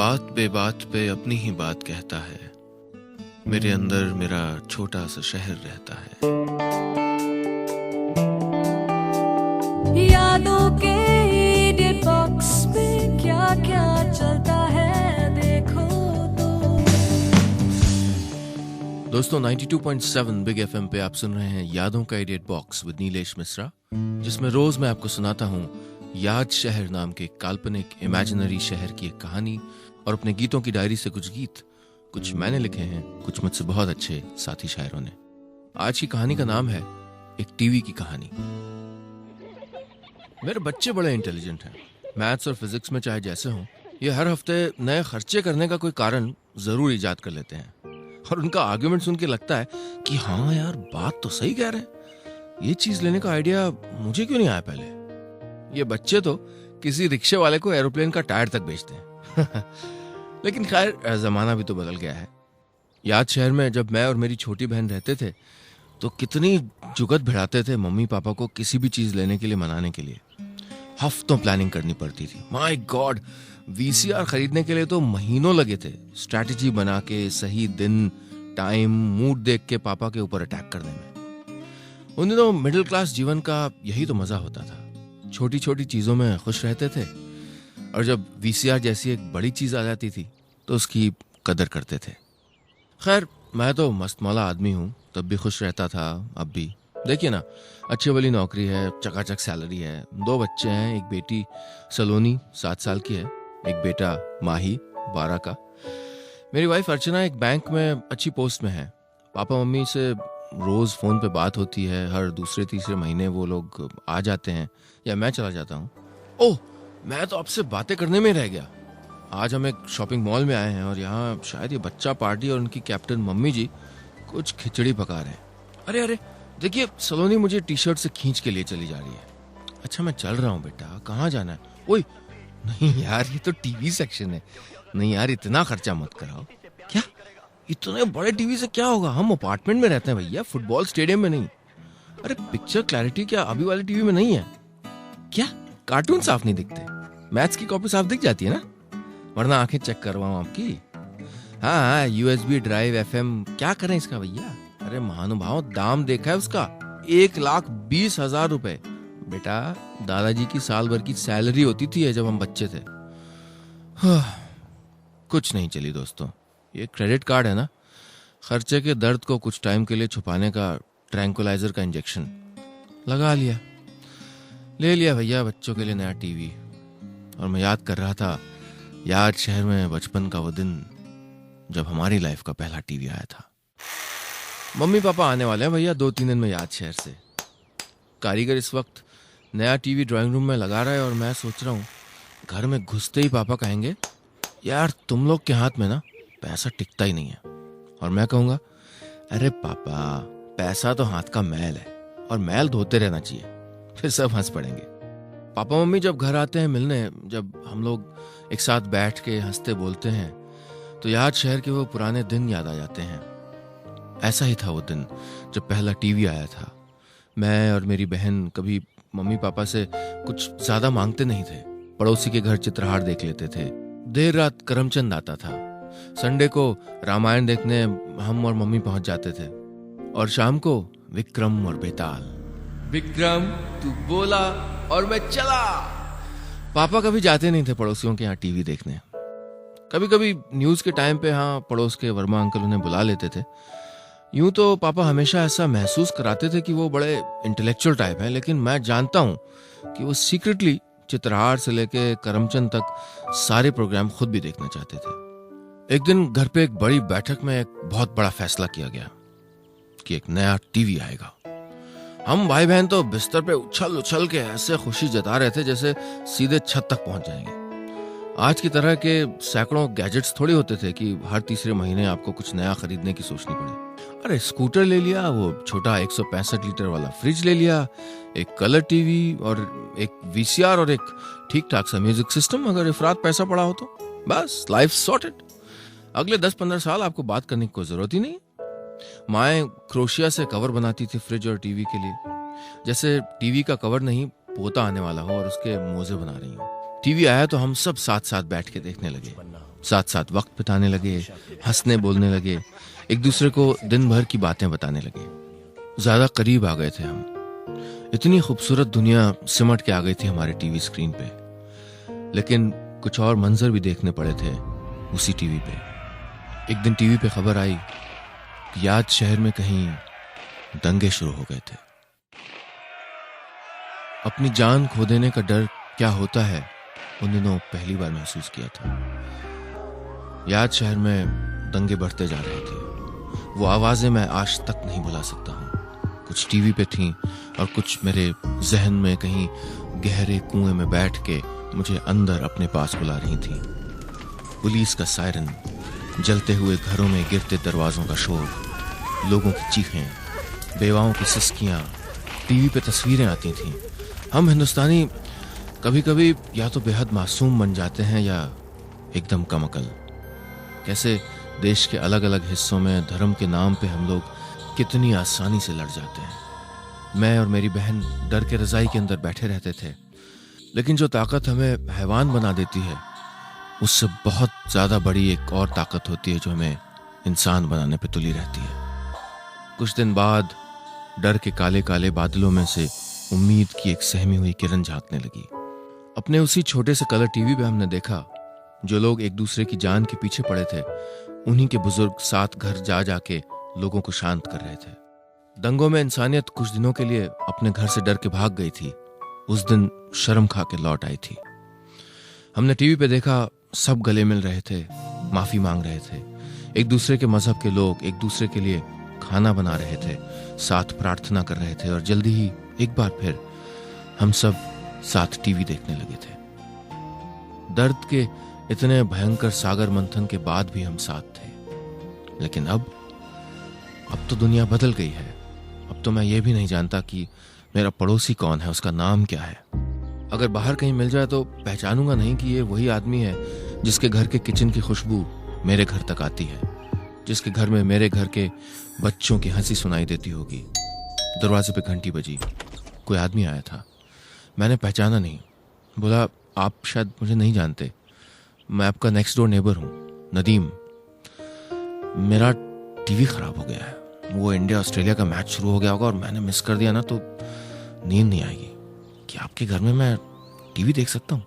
बात बेबात पे अपनी ही बात कहता है, मेरे अंदर मेरा छोटा सा शहर रहता है। यादों के एडिट बॉक्स में क्या क्या चलता है देखो तो। दोस्तों 92.7 बिग एफएम पे आप सुन रहे हैं यादों का edit box with Nilesh Mishra, जिसमें रोज मैं आपको सुनाता हूँ याद शहर नाम के काल्पनिक इमेजिनरी शहर की एक कहानी और अपने गीतों की डायरी से कुछ गीत। कुछ मैंने लिखे हैं, कुछ मुझसे बहुत अच्छे साथी शायरों ने। आज की कहानी का नाम है एक टीवी की कहानी। मेरे बच्चे बड़े इंटेलिजेंट हैं, मैथ्स और फिजिक्स में चाहे जैसे हों, ये हर हफ्ते नए खर्चे करने का कोई कारण जरूर इजाद कर लेते हैं। और उनका आर्गुमेंट सुन के लगता है कि हाँ यार, बात तो सही कह रहे हैं, ये चीज लेने का आइडिया मुझे क्यों नहीं आया पहले। ये बच्चे तो किसी रिक्शे वाले को एरोप्लेन का टायर तक बेचते हैं। लेकिन खैर, जमाना भी तो बदल गया है। याद शहर में जब मैं और मेरी छोटी बहन रहते थे तो कितनी जुगत भिड़ाते थे मम्मी पापा को किसी भी चीज लेने के लिए मनाने के लिए। हफ्तों प्लानिंग करनी पड़ती थी। माय गॉड, वीसीआर खरीदने के लिए तो महीनों लगे थे, स्ट्रैटेजी बना के सही दिन, टाइम, मूड देख के पापा के ऊपर अटैक करने में। उन दिनों मिडिल क्लास जीवन का यही तो मजा होता था। छोटी छोटी चीजों में खुश रहते थे और जब वीसीआर जैसी एक बड़ी चीज आ जाती थी तो उसकी कदर करते थे। खैर, मैं तो मस्त मौला आदमी हूँ, तब भी खुश रहता था, अब भी। देखिए ना, अच्छी वाली नौकरी है, चकाचक सैलरी है, 2 बच्चे हैं, एक बेटी सलोनी 7 साल की है, एक बेटा माही 12 का। मेरी वाइफ अर्चना एक बैंक में अच्छी पोस्ट में है। पापा मम्मी से रोज फोन पे बात होती है, हर दूसरे तीसरे महीने वो लोग आ जाते हैं या मैं चला जाता हूँ। ओह, मैं तो आपसे बातें करने में रह गया। आज हम एक शॉपिंग मॉल में आए हैं और यहाँ शायद ये बच्चा पार्टी और उनकी कैप्टन मम्मी जी कुछ खिचड़ी पका रहे हैं। अरे अरे देखिए, सलोनी मुझे टी शर्ट से खींच के लिए चली जा रही है। अच्छा, मैं चल रहा हूँ बेटा, कहाँ जाना है? ओए नहीं यार, ये तो टीवी सेक्शन है। नहीं यार, इतना खर्चा मत कराओ। क्या इतने बड़े टीवी से क्या होगा? हम अपार्टमेंट में रहते हैं भैया, फुटबॉल स्टेडियम में नहीं। अरे पिक्चर क्लैरिटी क्या अभी वाले टीवी में नहीं है क्या? कार्टून साफ नहीं दिखते? मैथ्स की कॉपी साफ दिख जाती है ना? वरना आंखें चेक करवाऊं आपकी? हाँ, यूएसबी ड्राइव, एफएम, क्या करें इसका भैया? अरे महानुभाव, दाम देखा है उसका, 1,20,000 रुपए। बेटा, दादाजी की साल भर की सैलरी होती थी जब हम बच्चे थे। कुछ नहीं चली दोस्तों, ये क्रेडिट कार्ड है ना, खर्चे के दर्द को कुछ टाइम के लिए छुपाने का ट्रैंकुलाइजर का इंजेक्शन लगा लिया। ले लिया भैया बच्चों के लिए नया टीवी। और मैं याद कर रहा था याद शहर में बचपन का वो दिन जब हमारी लाइफ का पहला टीवी आया था। मम्मी पापा आने वाले हैं भैया 2-3 दिन में याद शहर से। कारीगर इस वक्त नया टीवी ड्राइंग रूम में लगा रहा है और मैं सोच रहा हूँ घर में घुसते ही पापा कहेंगे, यार तुम लोग के हाथ में ना पैसा टिकता ही नहीं है। और मैं कहूँगा, अरे पापा, पैसा तो हाथ का मैल है और मैल धोते रहना चाहिए। फिर सब हंस पड़ेंगे। पापा मम्मी जब घर आते हैं मिलने, जब हम लोग एक साथ बैठ के हंसते बोलते हैं तो याद शहर के वो पुराने दिन याद आ जाते हैं। ऐसा ही था वो दिन जब पहला टीवी आया था। मैं और मेरी बहन कभी मम्मी पापा से कुछ ज्यादा मांगते नहीं थे। पड़ोसी के घर चित्रहार देख लेते थे। देर रात करमचंद आता था। संडे को रामायण देखने हम और मम्मी पहुंच जाते थे। और शाम को विक्रम और बेताल। विक्रम तू बोला और मैं चला। पापा कभी जाते नहीं थे पड़ोसियों के यहाँ टीवी देखने। कभी कभी न्यूज के टाइम पे हाँ पड़ोस के वर्मा अंकल उन्हें बुला लेते थे। यूं तो पापा हमेशा ऐसा महसूस कराते थे कि वो बड़े इंटेलेक्चुअल टाइप हैं, लेकिन मैं जानता हूं कि वो सीक्रेटली चित्रहार से लेके करमचंद तक सारे प्रोग्राम खुद भी देखना चाहते थे। एक दिन घर पे एक बड़ी बैठक में एक बहुत बड़ा फैसला किया गया कि एक नया टीवी आएगा। हम भाई बहन तो बिस्तर पे उछल उछल के ऐसे खुशी जता रहे थे जैसे सीधे छत तक पहुंच जाएंगे। आज की तरह के सैकड़ों गैजेट्स थोड़ी होते थे कि हर तीसरे महीने आपको कुछ नया खरीदने की सोचनी पड़े। अरे स्कूटर ले लिया, वो छोटा 165 लीटर वाला फ्रिज ले लिया, एक कलर टीवी और एक वीसीआर और एक ठीक ठाक सा म्यूजिक सिस्टम। अगर इफरात पैसा पड़ा हो तो बस लाइफ सॉर्टेड। अगले 10-15 साल आपको बात करने की कोई जरूरत ही नहीं। माएं क्रोशिया से कवर बनाती थी फ्रिज और टीवी के लिए, जैसे टीवी का कवर नहीं पोता आने वाला हो और उसके मोजे बना रही हो। टीवी आया तो हम सब साथ साथ बैठ के देखने लगे। साथ साथ वक्त बिताने लगे, हंसने बोलने लगे, एक दूसरे को दिन भर की बातें बताने लगे। ज्यादा करीब आ गए थे हम। इतनी खूबसूरत दुनिया सिमट के आ गई थी हमारे टीवी स्क्रीन पे। लेकिन कुछ और मंजर भी देखने पड़े थे उसी टीवी पे। एक दिन टीवी पे खबर आई कि याद शहर में कहीं दंगे शुरू हो गए थे। अपनी जान खो देने का डर क्या होता है उन दिनों पहली बार महसूस किया था। याद शहर में दंगे बढ़ते जा रहे थे। वो आवाजें मैं आज तक नहीं भुला सकता हूँ। कुछ टीवी पे थीं और कुछ मेरे जहन में कहीं गहरे कुएं में बैठ के मुझे अंदर अपने पास बुला रही थीं। पुलिस का सायरन, जलते हुए घरों में गिरते दरवाजों का शोर, लोगों की चीखें, बेवाओं की सिसकियां, टीवी पे तस्वीरें आती थीं। हम हिंदुस्तानी कभी कभी या तो बेहद मासूम बन जाते हैं या एकदम कम अकल। कैसे देश के अलग अलग हिस्सों में धर्म के नाम पे हम लोग कितनी आसानी से लड़ जाते हैं। मैं और मेरी बहन डर के रजाई के अंदर बैठे रहते थे, लेकिन जो ताकत हमें हैवान बना देती है उससे बहुत ज्यादा बड़ी एक और ताकत होती है जो हमें इंसान बनाने पे तुली रहती है। कुछ दिन बाद डर के काले काले बादलों में से उम्मीद की एक सहमी हुई किरण झांकने लगी। अपने उसी छोटे से कलर टीवी पे हमने देखा जो लोग एक दूसरे की जान के पीछे पड़े थे, उन्हीं के बुजुर्ग साथ घर जा जाके लोगों को शांत कर रहे थे। दंगों में इंसानियत कुछ दिनों के लिए अपने घर से डर के भाग गई थी। उस दिन शर्म खा के लौट आई थी। हमने टीवी पे देखा सब गले मिल रहे थे, माफी मांग रहे थे। एक दूसरे के मजहब के लोग एक दूसरे के लिए खाना बना रहे थे, साथ प्रार्थना कर रहे थे और जल्दी ही एक बार फिर हम सब साथ टीवी देखने लगे थे। दर्द के इतने भयंकर सागर मंथन के बाद भी हम साथ थे। लेकिन अब तो दुनिया बदल गई है। अब तो मैं ये भी नहीं जानता कि मेरा पड़ोसी कौन है, उसका नाम क्या है। अगर बाहर कहीं मिल जाए तो पहचानूंगा नहीं कि ये वही आदमी है जिसके घर के किचन की खुशबू मेरे घर तक आती है, जिसके घर में मेरे घर के बच्चों की हंसी सुनाई देती होगी। दरवाजे पे घंटी बजी, कोई आदमी आया था। मैंने पहचाना नहीं। बोला, आप शायद मुझे नहीं जानते, मैं आपका नेक्स्ट डोर नेबर हूँ, नदीम। मेरा टीवी खराब हो गया है। वो इंडिया ऑस्ट्रेलिया का मैच शुरू हो गया होगा और मैंने मिस कर दिया ना तो नींद नहीं आएगी। कि आपके घर में मैं टीवी देख सकता हूँ?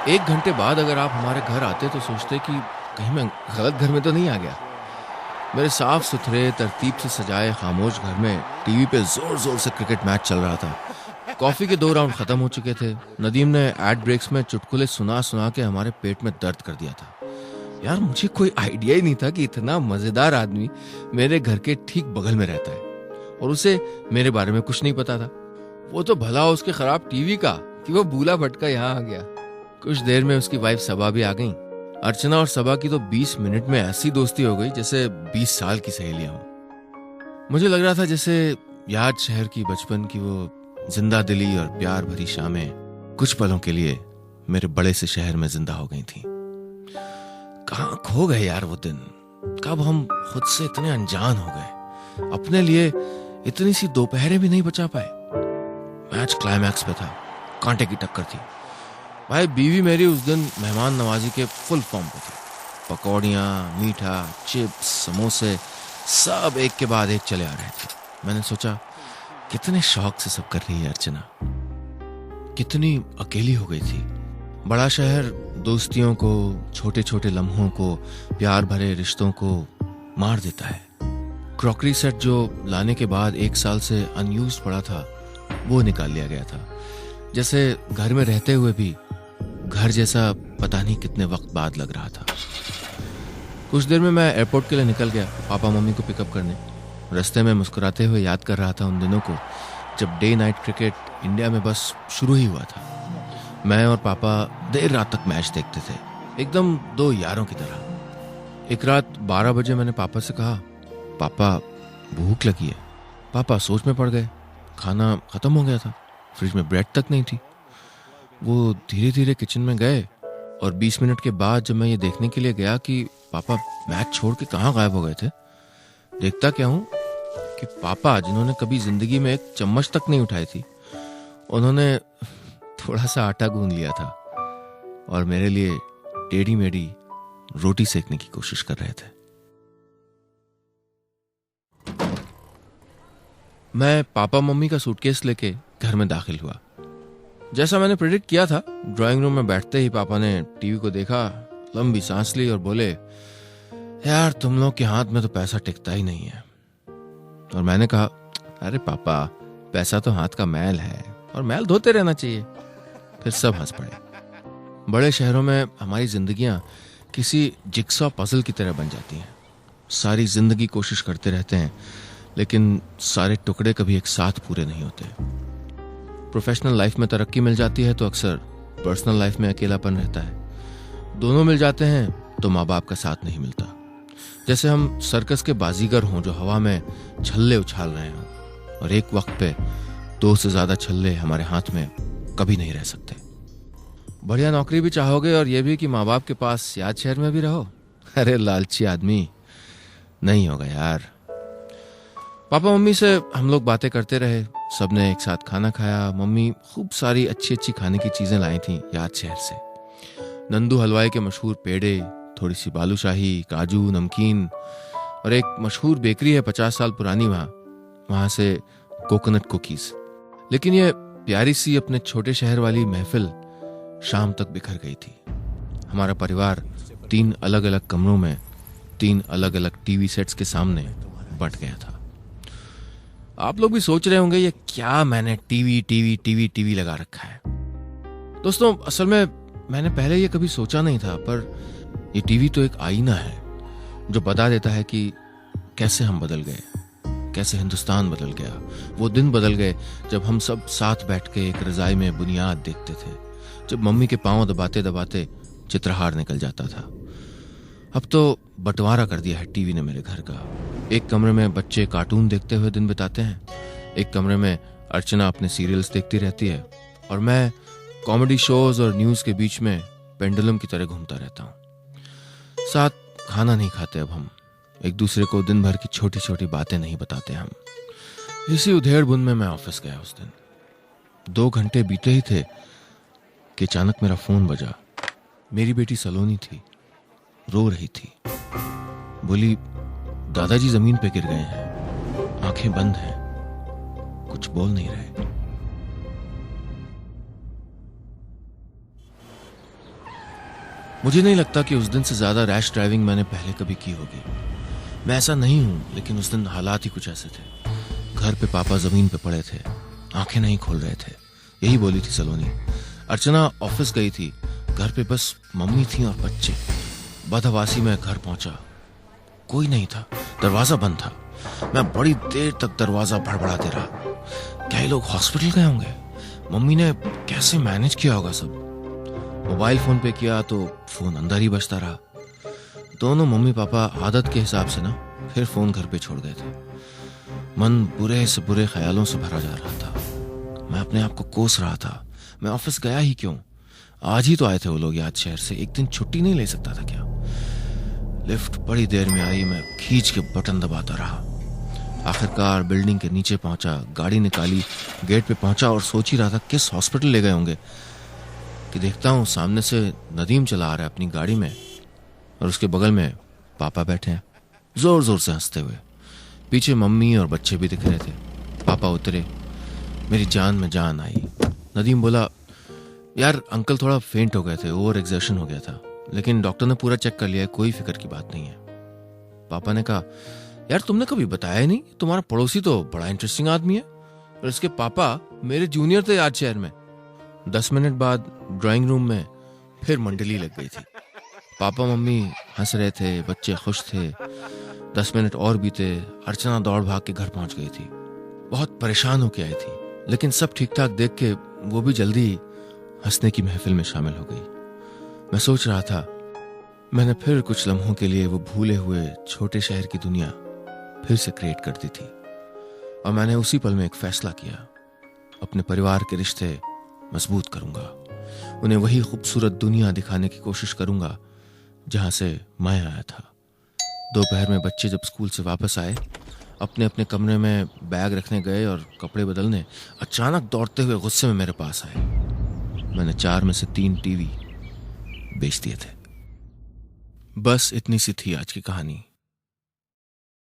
1 घंटे बाद अगर आप हमारे घर आते तो सोचते कि कहीं मैं गलत घर में तो नहीं आ गया। मेरे साफ सुथरे तरतीब से सजाए खामोश घर में टीवी पे जोर जोर से क्रिकेट मैच चल रहा था। कॉफी के 2 राउंड खत्म हो चुके थे। नदीम ने एड ब्रेक्स में चुटकुले सुना सुना के हमारे पेट में दर्द कर दिया था। यार, मुझे कोई आइडिया ही नहीं था कि इतना मजेदार आदमी मेरे घर के ठीक बगल में रहता है और उसे मेरे बारे में कुछ नहीं पता था। वो तो भला उसके खराब टीवी का कि वो भूला भटका यहाँ आ गया। कुछ देर में उसकी वाइफ सबा भी आ गई। अर्चना और सबा की तो 20 मिनट में ऐसी दोस्ती हो गई जैसे 20 साल की सहेलियां हो। मुझे लग रहा था जैसे याद शहर की बचपन की वो जिंदा दिली और प्यार भरी शामें कुछ पलों के लिए मेरे बड़े से शहर में जिंदा हो गई थी। कहाँ खो गए यार वो दिन? कब हम खुद से इतने अनजान हो गए, अपने लिए इतनी सी दोपहरें भी नहीं बचा पाए। मैच क्लाइमैक्स पे था, कांटे की टक्कर थी। भाई, बीवी मेरी उस दिन मेहमान नवाजी के फुल फॉर्म पे थी। पकौड़ियाँ, मीठा, चिप्स, समोसे सब एक के बाद एक चले आ रहे थे। मैंने सोचा कितने शौक से सब कर रही है अर्चना। कितनी अकेली हो गई थी। बड़ा शहर दोस्तियों को, छोटे छोटे लम्हों को, प्यार भरे रिश्तों को मार देता है। क्रॉकरी सेट जो लाने के बाद 1 साल से अनयूज्ड पड़ा था वो निकाल लिया गया था। जैसे घर में रहते हुए भी घर जैसा पता नहीं कितने वक्त बाद लग रहा था। कुछ देर में मैं एयरपोर्ट के लिए निकल गया पापा मम्मी को पिकअप करने। रास्ते में मुस्कुराते हुए याद कर रहा था उन दिनों को जब डे नाइट क्रिकेट इंडिया में बस शुरू ही हुआ था। मैं और पापा देर रात तक मैच देखते थे, एकदम 2 यारों की तरह। एक रात 12 बजे मैंने पापा से कहा, पापा भूख लगी है। पापा सोच में पड़ गए। खाना खत्म हो गया था, फ्रिज में ब्रेड तक नहीं थी। वो धीरे धीरे किचन में गए और 20 मिनट के बाद जब मैं ये देखने के लिए गया कि पापा मैच छोड़ के कहाँ गायब हो गए थे, देखता क्या हूँ कि पापा, जिन्होंने कभी जिंदगी में एक चम्मच तक नहीं उठाई थी, उन्होंने थोड़ा सा आटा गूंद लिया था और मेरे लिए टेढ़ी मेढ़ी रोटी सेकने की कोशिश कर रहे थे। मैं पापा मम्मी का सूटकेस लेके घर में दाखिल हुआ। जैसा मैंने प्रेडिक्ट किया था, ड्राइंग रूम में बैठते ही पापा ने टीवी को देखा, लंबी सांस ली और बोले, यार तुम लोग के हाथ में तो पैसा टिकता ही नहीं है। और मैंने कहा, अरे पापा, पैसा तो हाथ का मैल है और मैल धोते रहना चाहिए। फिर सब हंस पड़े। बड़े शहरों में हमारी जिंदगियां किसी जिक्सॉ पजल की तरह बन जाती हैं। सारी जिंदगी कोशिश करते रहते हैं, लेकिन सारे टुकड़े कभी एक साथ पूरे नहीं होते। प्रोफेशनल लाइफ में तरक्की मिल जाती है तो अक्सर पर्सनल लाइफ में अकेलापन रहता है। दोनों मिल जाते हैं तो माँ बाप का साथ नहीं मिलता। जैसे हम सर्कस के बाजीगर हों जो हवा में छल्ले उछाल रहे हों, और एक वक्त पे 2 से ज्यादा छल्ले हमारे हाथ में कभी नहीं रह सकते। बढ़िया नौकरी भी चाहोगे और ये भी कि माँ बाप के पास याद शहर में भी रहो। अरे लालची आदमी, नहीं होगा यार। पापा मम्मी से हम लोग बातें करते रहे। सबने एक साथ खाना खाया। मम्मी खूब सारी अच्छी अच्छी खाने की चीजें लाई थी याद शहर से। नंदू हलवाई के मशहूर पेड़े, थोड़ी सी बालूशाही, काजू, नमकीन, और एक मशहूर बेकरी है 50 साल पुरानी, वहां से कोकोनट कुकीज। लेकिन ये प्यारी सी अपने छोटे शहर वाली महफिल शाम तक बिखर गई थी। हमारा परिवार 3 अलग अलग कमरों में 3 अलग अलग टीवी सेट्स के सामने बंट गया था। आप लोग भी सोच रहे होंगे, ये क्या मैंने टीवी लगा रखा है। दोस्तों, असल में मैंने पहले ये कभी सोचा नहीं था, पर ये टीवी तो एक आईना है जो बता देता है कि कैसे हम बदल गए, कैसे हिंदुस्तान बदल गया। वो दिन बदल गए जब हम सब साथ बैठ के एक रजाई में बुनियाद देखते थे, जब मम्मी के पांव दबाते दबाते चित्रहार निकल जाता था। अब तो बंटवारा कर दिया है टीवी ने मेरे घर का। एक कमरे में बच्चे कार्टून देखते हुए दिन बिताते हैं, एक कमरे में अर्चना अपने सीरियल्स देखती रहती है, और मैं कॉमेडी शोज और न्यूज के बीच में पेंडुलम की तरह घूमता रहता हूँ। साथ खाना नहीं खाते अब हम, एक दूसरे को दिन भर की छोटी छोटी बातें नहीं बताते हम। इसी उधेड़ बुन में मैं ऑफिस गया उस दिन। 2 घंटे बीते ही थे कि अचानक मेरा फोन बजा। मेरी बेटी सलोनी थी, रो रही थी। बोली, दादाजी जमीन पे गिर गए हैं, आंखें बंद हैं, कुछ बोल नहीं रहे। मुझे नहीं लगता कि उस दिन से ज्यादा रैश ड्राइविंग मैंने पहले कभी की होगी। मैं ऐसा नहीं हूं, लेकिन उस दिन हालात ही कुछ ऐसे थे। घर पे पापा जमीन पे पड़े थे, आंखें नहीं खोल रहे थे। यही बोली थी सलोनी। अर्चना ऑफिस गई थी, घर पे बस मम्मी थी और बच्चे। बदहवासी में घर पहुंचा, कोई नहीं था, दरवाजा बंद था। मैं बड़ी देर तक दरवाजा भड़बड़ाते रहा। क्या ये लोग हॉस्पिटल गए होंगे? मम्मी ने कैसे मैनेज किया होगा सब? मोबाइल फोन पे किया तो फोन अंदर ही बजता रहा। दोनों मम्मी पापा आदत के हिसाब से ना फिर फोन घर पे छोड़ गए थे। मन बुरे से बुरे ख्यालों से भरा जा रहा था। मैं अपने आप को कोस रहा था, मैं ऑफिस गया ही क्यों? आज ही तो आए थे वो लोग याद शहर से, एक दिन छुट्टी नहीं ले सकता था क्या? लिफ्ट बड़ी देर में आई, मैं खींच के बटन दबाता रहा। आखिरकार बिल्डिंग के नीचे पहुंचा, गाड़ी निकाली, गेट पे पहुंचा और सोच ही रहा था किस हॉस्पिटल ले गए होंगे कि देखता हूं सामने से नदीम चला आ रहा है अपनी गाड़ी में, और उसके बगल में पापा बैठे हैं जोर जोर से हंसते हुए। पीछे मम्मी और बच्चे भी दिख रहे थे। पापा उतरे, मेरी जान में जान आई। नदीम बोला, यार अंकल थोड़ा फेंट हो गए थे, ओवर एक्सर्शन हो गया था, लेकिन डॉक्टर ने पूरा चेक कर लिया है, कोई फिक्र की बात नहीं है। पापा ने कहा, यार तुमने कभी बताया नहीं, तुम्हारा पड़ोसी तो बड़ा इंटरेस्टिंग आदमी है। और इसके पापा मेरे जूनियर थे याद शहर में। 10 मिनट बाद ड्राइंग रूम में फिर मंडली लग गई थी। पापा मम्मी हंस रहे थे, बच्चे खुश थे। 10 मिनट और बीते, अर्चना दौड़ भाग के घर पहुंच गई थी। बहुत परेशान होके आई थी, लेकिन सब ठीक ठाक देख के वो भी जल्दी हंसने की महफिल में शामिल हो गई। मैं सोच रहा था, मैंने फिर कुछ लम्हों के लिए वो भूले हुए छोटे शहर की दुनिया फिर से क्रिएट कर दी थी। और मैंने उसी पल में एक फैसला किया, अपने परिवार के रिश्ते मजबूत करूंगा, उन्हें वही खूबसूरत दुनिया दिखाने की कोशिश करूंगा जहां से मैं आया था। दोपहर में बच्चे जब स्कूल से वापस आए, अपने अपने कमरे में बैग रखने गए और कपड़े बदलने, अचानक दौड़ते हुए गुस्से में मेरे पास आए। मैंने 4 में से 3 टीवी बेच दिए थे। बस इतनी सी थी आज की कहानी।